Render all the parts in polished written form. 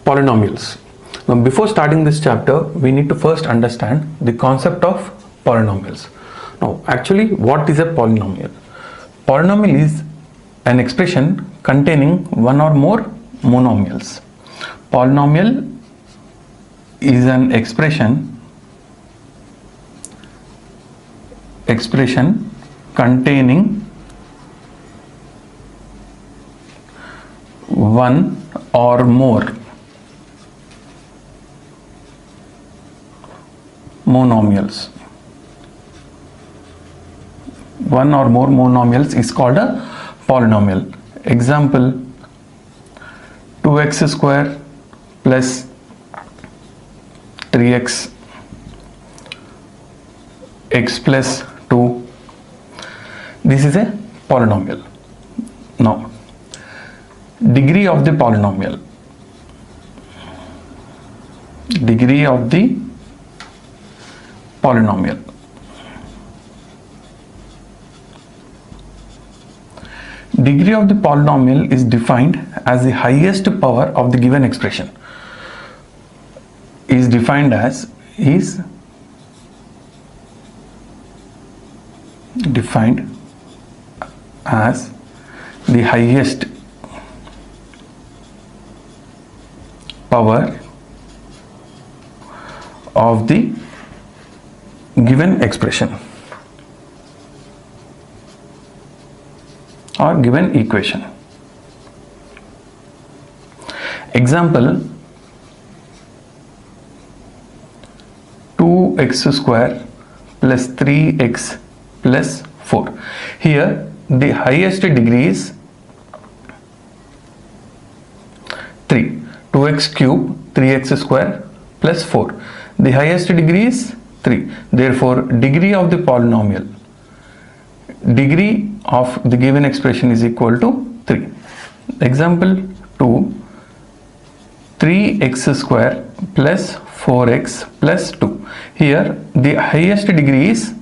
Polynomials. Now, before starting this chapter, we need to first understand the concept of polynomials. Now, actually, what is a polynomial? Polynomial is an expression containing one or more monomials. Polynomial is an expression containing one or more monomials. One or more monomials is called a polynomial. Example, 2x square plus 3x, x plus 2. This is a polynomial. Now, degree of the polynomial. Degree of the polynomial. Degree of the polynomial is defined as the highest power of the given expression. Is defined as the highest power of the given expression or given equation. Example, 2x square plus 3x plus 4. Here the highest degree is 3. 2x cube, 3x square plus 4. The highest degree is 3. Therefore, degree of the polynomial, degree of the given expression is equal to 3. Example 2, 3x square plus 4x plus 2. Here the highest degree is,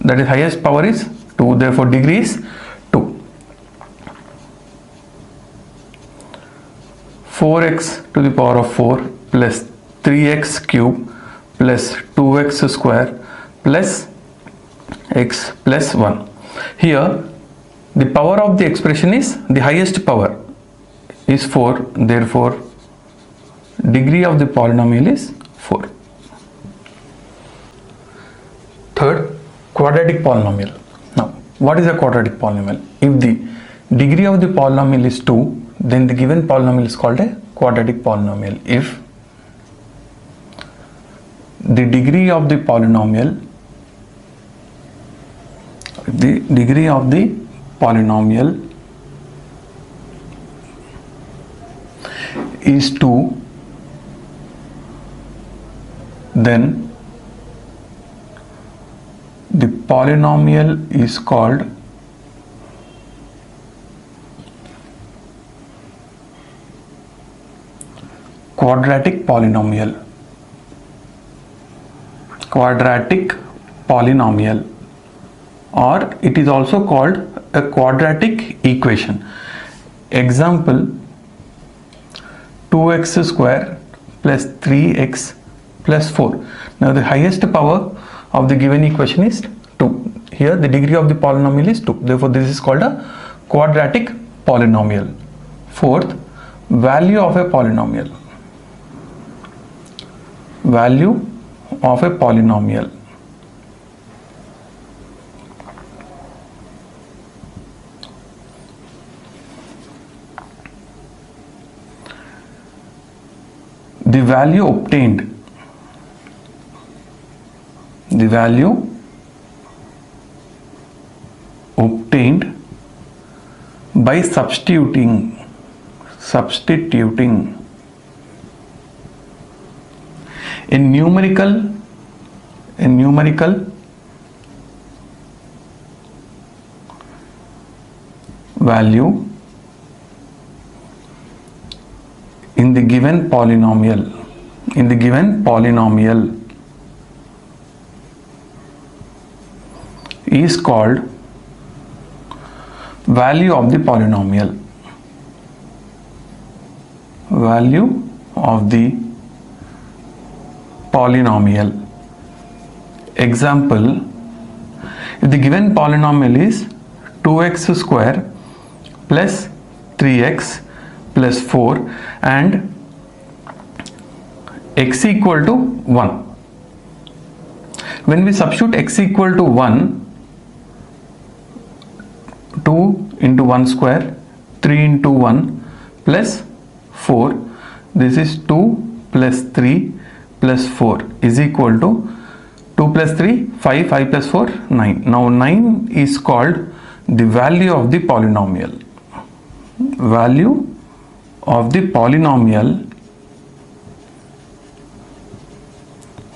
that is highest power is 2, therefore degree is 2. 4x to the power of 4 plus 3x cube plus 2x square plus x plus 1. Here the power of the expression is, the highest power is 4, therefore degree of the polynomial is 4. Third, quadratic polynomial. Now, what is a quadratic polynomial? If the degree of the polynomial is 2, then the given polynomial is called a quadratic polynomial. If the degree of the polynomial is 2, then the polynomial is called quadratic polynomial. Quadratic polynomial, or it is also called a quadratic equation. Example, 2x square plus 3x plus 4. Now the highest power of the given equation is 2. Here the degree of the polynomial is 2. Therefore this is called a quadratic polynomial. Fourth, value of a polynomial. Value of a polynomial. The value obtained by substituting a numerical value in the given polynomial is called value of the polynomial. value of the polynomial. Example, if the given polynomial is 2x square plus 3x plus 4 and x equal to 1. When we substitute x equal to 1, 2 into 1 square, 3 into 1 plus 4, this is 2 plus 3 plus 4 is equal to 2 plus 3, 5, 5 plus 4, 9. Now 9 is called the value of the polynomial. Value of the polynomial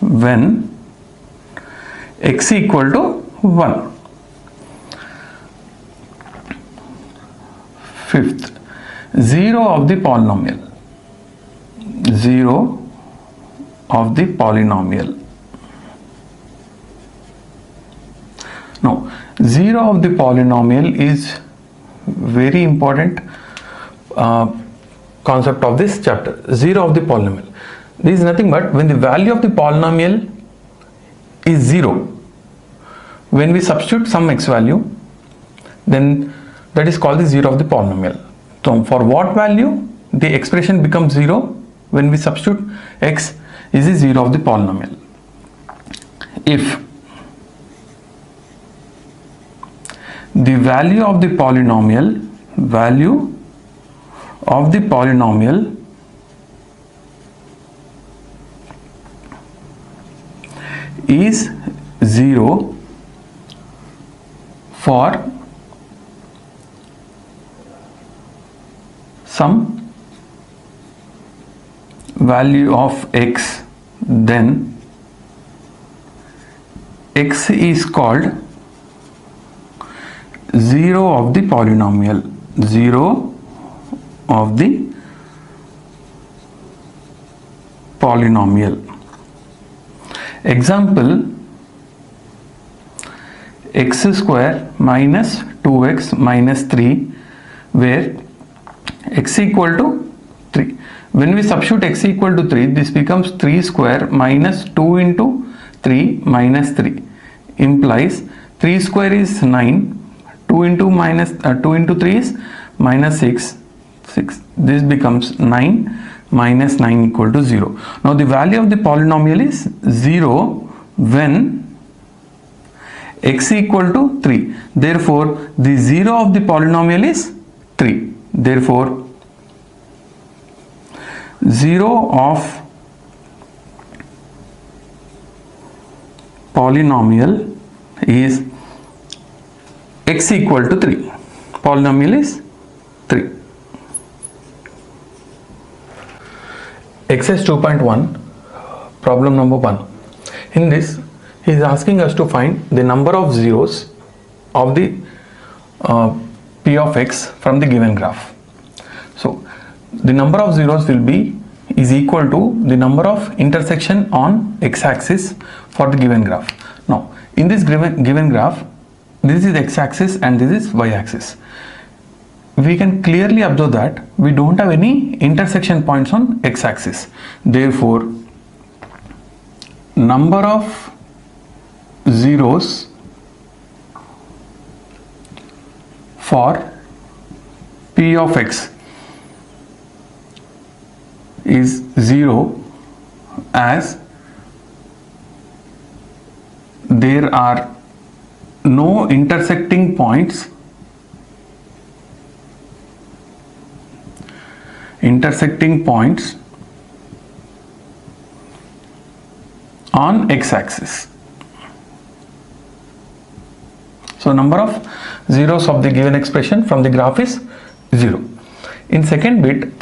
when x equal to 1. Fifth, 0 of the polynomial. 0 of the polynomial. Now 0 of the polynomial is very important concept of this chapter. 0 of the polynomial. This is nothing but when the value of the polynomial is 0, when we substitute some x value, then that is called the 0 of the polynomial. So for what value the expression becomes 0? When we substitute x is the 0 of the polynomial. If the value of the polynomial is 0 for some value of x, then x is called 0 of the polynomial. 0 of the polynomial. Example, x square minus 2x minus 3, where x equal to 3. When we substitute x equal to 3, this becomes 3 square minus 2 into 3 minus 3, implies 3 square is 9, 2 into 3 is minus 6. This becomes 9 minus 9 equal to 0. Now the value of the polynomial is 0 when x equal to 3. Therefore the 0 of the polynomial is 3. Therefore 0 of polynomial is x equal to 3. Polynomial is 3. Exercise 2.1, problem number 1. In this, he is asking us to find the number of zeros of the p of x from the given graph. So the number of zeros is equal to the number of intersection on x-axis for the given graph. Now in this given graph, this is x-axis and this is y-axis. We can clearly observe that we don't have any intersection points on x-axis. Therefore number of zeros for p of x is 0, as there are no intersecting points on x-axis. So number of zeros of the given expression from the graph is 0. In second bit,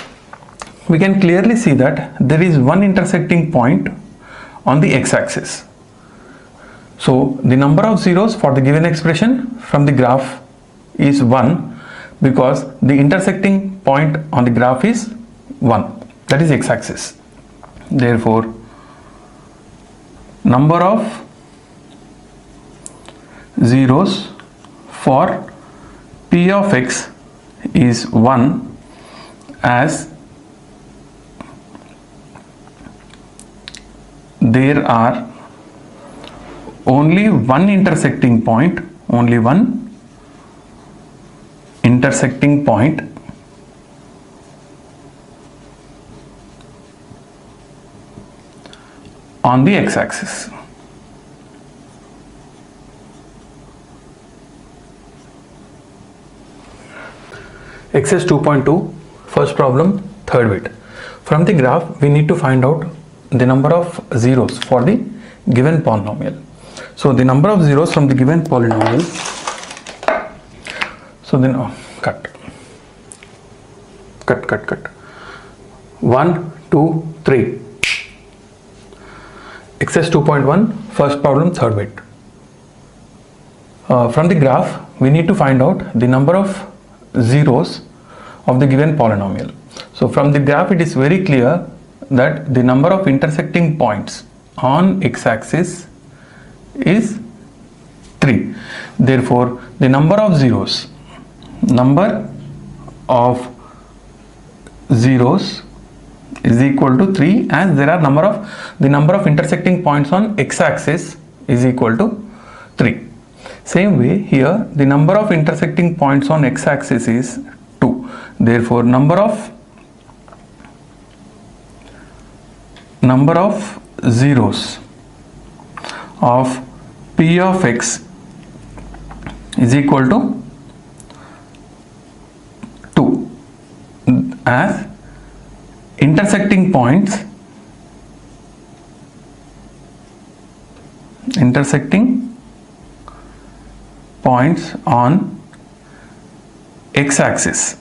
we can clearly see that there is one intersecting point on the x-axis. So the number of zeros for the given expression from the graph is 1, because the intersecting point on the graph is 1, that is x-axis. Therefore number of zeros for p of x is 1, as there are only one intersecting point, only one intersecting point on the x-axis. Exercise 2.2, first problem, third bit. From the graph, we need to find out the number of zeros for the given polynomial. So the number of zeros from the given polynomial. So then cut. 1, 2, 3. Exercise 2.1, first problem, third bit. From the graph, we need to find out the number of zeros of the given polynomial. So from the graph, it is very clear that the number of intersecting points on x-axis is 3. Therefore, the number of zeros is equal to 3, as there are the number of intersecting points on x-axis is equal to 3. Same way here, the number of intersecting points on x-axis is 2. Therefore, number of zeros of p of x is equal to 2, as intersecting points on x-axis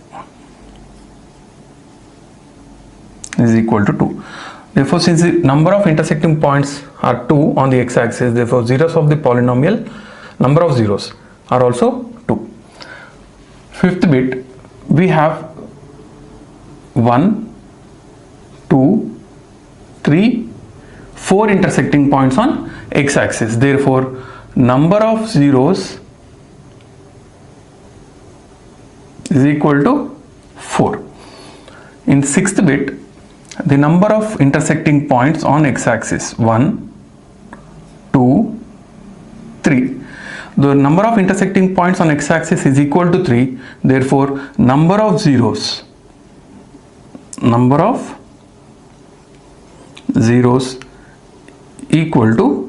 is equal to 2. Therefore, since the number of intersecting points are 2 on the x-axis, therefore zeros of the polynomial, number of zeros are also 2. Fifth bit, we have 1, 2, 3, 4 intersecting points on x-axis. Therefore, number of zeros is equal to 4. In sixth bit, the number of intersecting points on x-axis 1, 2, 3. The number of intersecting points on x-axis is equal to 3. Therefore, number of zeros equal to